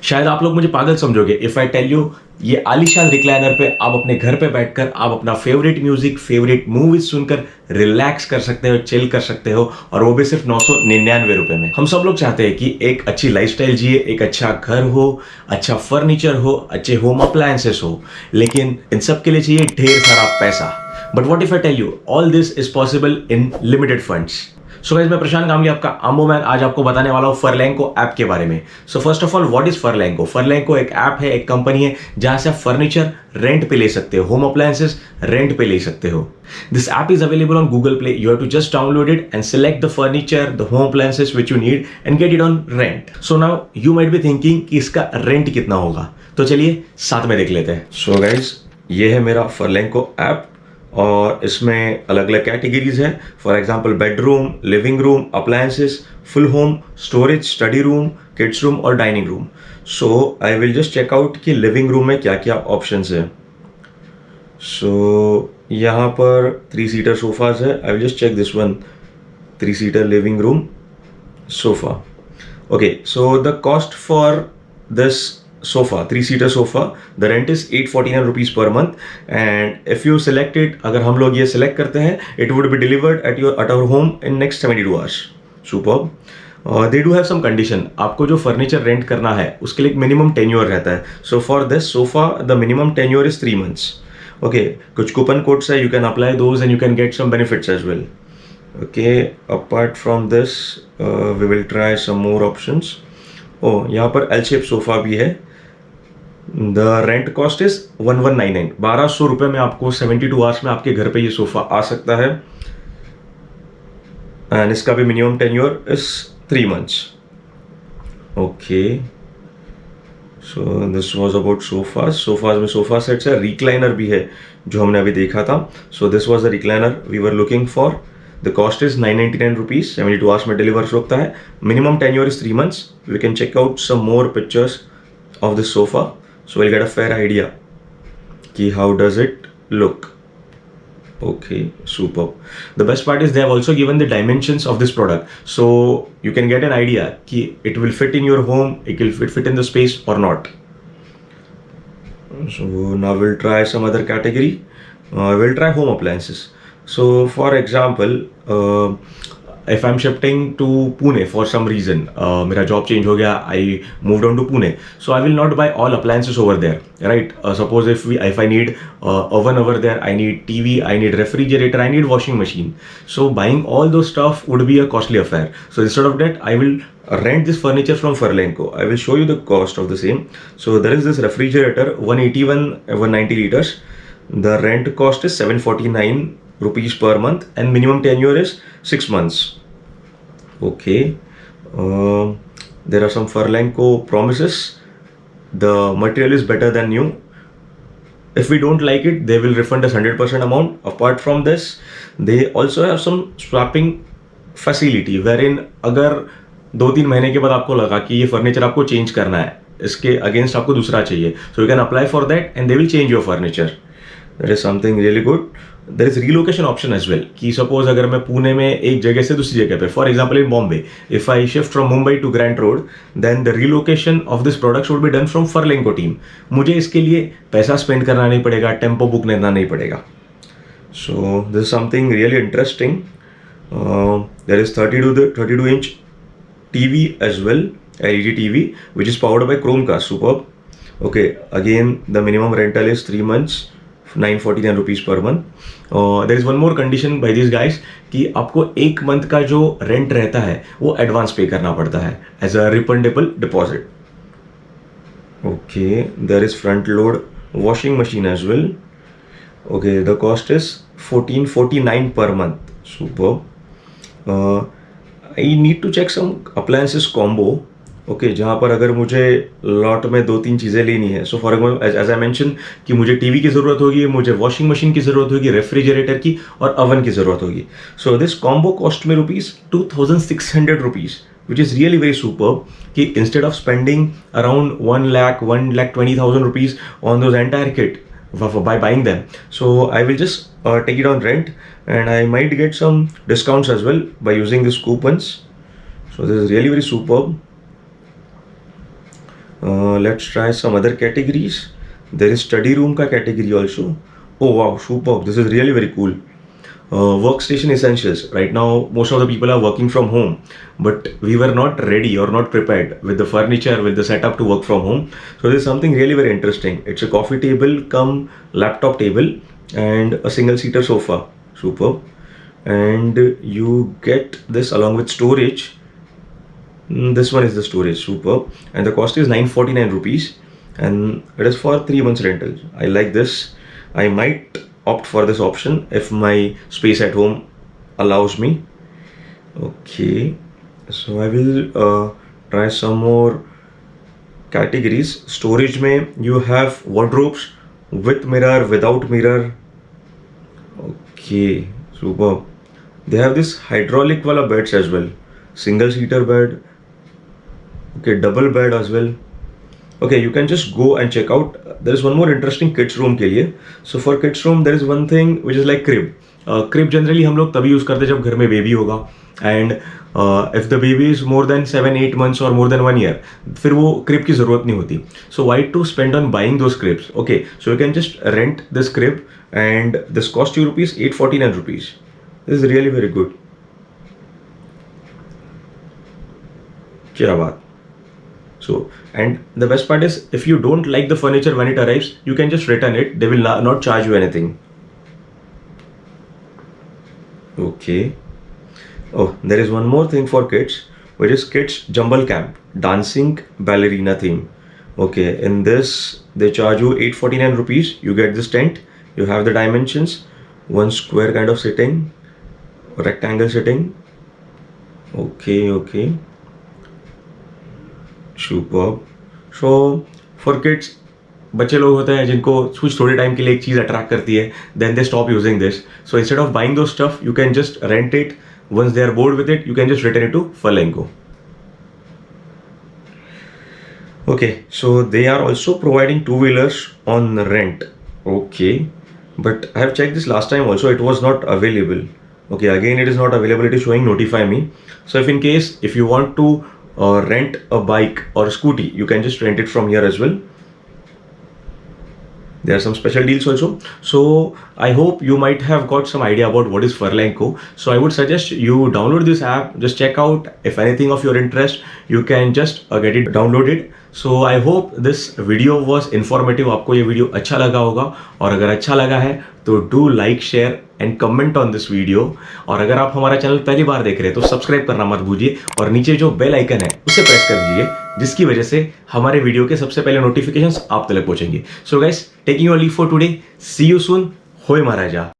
शायद आप लोग मुझे पागल समझोगे इफ आई टेल यू ये आलीशान रिक्लाइनर पे आप अपने घर पे बैठकर आप अपना फेवरेट म्यूजिक फेवरेट मूवीज सुनकर रिलैक्स कर सकते हो, चिल कर सकते हो, और वो भी सिर्फ 999 रुपए में। हम सब लोग चाहते हैं कि एक अच्छी लाइफस्टाइल जिए, एक अच्छा घर हो, अच्छा फर्नीचर हो, अच्छे होम अप्लायंसेस हो, लेकिन इन सब के लिए चाहिए ढेर सारा पैसा। But what if I tell you all this is possible in limited funds. So guys, मैं प्रशांत गांगली आपका आम्बो मैन आज आपको बताने वाला हूं फरलैंको ऐप के बारे में। So first of all, what is Furlenco? Furlenco एक ऐप है, एक कंपनी है जहां से आप फर्नीचर रेंट पे ले सकते हो, होम अप्लायंसेस रेंट पे ले सकते हो। This app is available on Google Play. You have to just download it and select the furniture, the home appliances which you need and get it on rent. So now you might be thinking कि इसका rent कितना होगा, तो चलिए साथ में देख लेते हैं। सो गाइस, ये है मेरा फरलैंको ऐप और इसमें अलग अलग कैटेगरीज हैं। For example bedroom, living room, appliances, full home, storage, study room, kids room और dining room. So I will just check out कि लिविंग रूम में क्या क्या ऑप्शंस है। सो यहाँ पर 3 सीटर सोफाज है। I will just check this one, 3 seater living room sofa. Okay, so the cost for this sofa, 3-seater sofa, the rent is 849 rupees per month. And if you select it, अगर हम लोग ये select करते हैं, it would be delivered at our home in next 72 hours. Superb. They do have some condition. आपको जो furniture rent करना है उसके लिए एक minimum tenure रहता है. So for this sofa, the minimum tenure is 3 months. Okay, कुछ coupon codes है, you can apply those and you can get some benefits as well. Okay, apart from this, we will try some more options. Oh, यहाँ पर L shape sofa भी है। The rent cost is 1199, 1200 रुपए में आपको 72 hours में आपके घर पे ये सोफा आ सकता है। एंड इसका भी minimum tenure is 3 months. Okay, so this was about sofas में सोफा सेट्स है, रिक्लाइनर भी है जो हमने अभी देखा था। So this was the recliner we were looking for. The cost is 999 rupees, 72 hours में डिलीवर होता है। Minimum tenure is 3 months. We can check out some more pictures of this sofa, so we'll get a fair idea कि how does it look. Okay, superb. The best part is they have also given the dimensions of this product, so you can get an idea कि it will fit in your home, it will fit in the space or not. So now we'll try some other category. We'll try home appliances. So for example, if I'm shifting to Pune for some reason, मेरा job change हो गया, I moved on to Pune, so I will not buy all appliances over there, right? Suppose if I need oven over there, I need TV, I need refrigerator, I need washing machine. So buying all those stuff would be a costly affair. So instead of that, I will rent this furniture from Furlenco. I will show you the cost of the same. So there is this refrigerator, 181 190 liters. The rent cost is 749 rupees per month and minimum tenure is 6 months. Okay, there are some Furlenco promises. The material is better than new. If we don't like it, they will refund us 100% amount. Apart from this, they also have some swapping facility wherein अगर 2-3 महीने के बाद आपको लगा कि ये furniture आपको change करना है, इसके अगेंस्ट आपको दूसरा चाहिए, so you can apply for that and they will change your furniture. That is something really good. There is relocation option as well. कि suppose अगर मैं पुणे में एक जगह से दूसरी जगह पे, for example in Bombay, if I shift from Mumbai to Grant Road, then the relocation of this product should be done from Furlenco team. मुझे इसके लिए पैसा spend करना नहीं पड़ेगा, टेम्पो बुक लेना नहीं पड़ेगा. So this is something really interesting. There is 32-inch TV as well, LED TV, which is powered by Chromecast. Superb. Okay, again the minimum rental is 3 months. 949 rupees per month. There is one more condition by these guys कि आपको 1 month का जो rent रहता है वो advance पे करना पड़ता है as a refundable deposit. Okay, there is front load washing machine as well. Okay, the cost is 1449 per month. Superb. I need to check some appliances combo. Okay, जहाँ पर अगर मुझे लॉट में 2-3 चीज़ें लेनी है, so for example as I mention कि मुझे टीवी की ज़रूरत होगी, मुझे वॉशिंग मशीन की ज़रूरत होगी, रेफ्रिजरेटर की और अवन की ज़रूरत होगी. सो दिस कॉम्बो कॉस्ट में rupees 2600 rupees, which is really very superb. कि instead of spending around 1,20,000 rupees on those entire kit by buying them, so I will just take it on rent and I might get some discounts as well by using these coupons. So this is really very superb. Let's try some other categories. There is study room ka category also. Oh wow, superb. This is really very cool. Workstation essentials. Right now, most of the people are working from home, but we were not ready or not prepared with the furniture, with the setup to work from home. So there's something really very interesting. It's a coffee table come laptop table and a single seater sofa. Superb. And you get this along with storage. This one is the storage. Superb. And the cost is 949 rupees, and it is for 3 months rental. I like this. I might opt for this option if my space at home allows me. Okay, so I will try some more categories. Storage mein you have wardrobes with mirror, without mirror. Okay, superb. They have this hydraulic wala beds as well. Single seater bed. Okay, double bed as well. Okay, you can just go and check out. There is one more interesting kids room के लिए. So for kids room there is one thing which is like crib. Crib generally हम लोग तभी use करते हैं जब घर में बेबी होगा. And if the baby is more than 7-8 months or more than 1 year, फिर वो crib की जरूरत नहीं होती. So why to spend on buying those cribs? Okay, so you can just rent this crib and this cost you rupees 849 rupees. This is really very good. क्या बात. So, and the best part is if you don't like the furniture when it arrives, you can just return it. They will not charge you anything. Okay. Oh, there is one more thing for kids, which is kids jumble camp, dancing ballerina theme. Okay, in this they charge you 849 rupees. You get this tent. You have the dimensions, one square kind of sitting, rectangle sitting. Okay. Superb. So for kids, बच्चे लोग होते हैं जिनको कुछ थोड़े time के लिए एक चीज़ अट्रैक्ट करती है, then they stop using this. So instead of buying those stuff, you can just rent it. Once they are bored with it, you can just return it to Furlenco. Okay, so they are also providing two-wheelers on rent. Okay, but I have checked this last time also, it was not available. Okay, again it is not available, it is showing notify me. So if you want to rent a bike or a scooty, you can just rent it from here as well. There are some special deals also. So I hope you might have got some idea about what is Furlenco. So I would suggest you download this app, just check out. If anything of your interest, you can just get it downloaded. So I hope this video was informative. आपको ये video अच्छा लगा होगा, और अगर अच्छा लगा है तो do like, share and comment on this video. और अगर आप हमारा चैनल पहली बार देख रहे हैं तो सब्सक्राइब करना मत भूलिए, और नीचे जो बेल आइकन है उसे प्रेस कर दीजिए, जिसकी वजह से हमारे वीडियो के सबसे पहले नोटिफिकेशंस आप तक पहुंचेंगे. So guys, taking your leave for today. See you soon. होय महाराजा.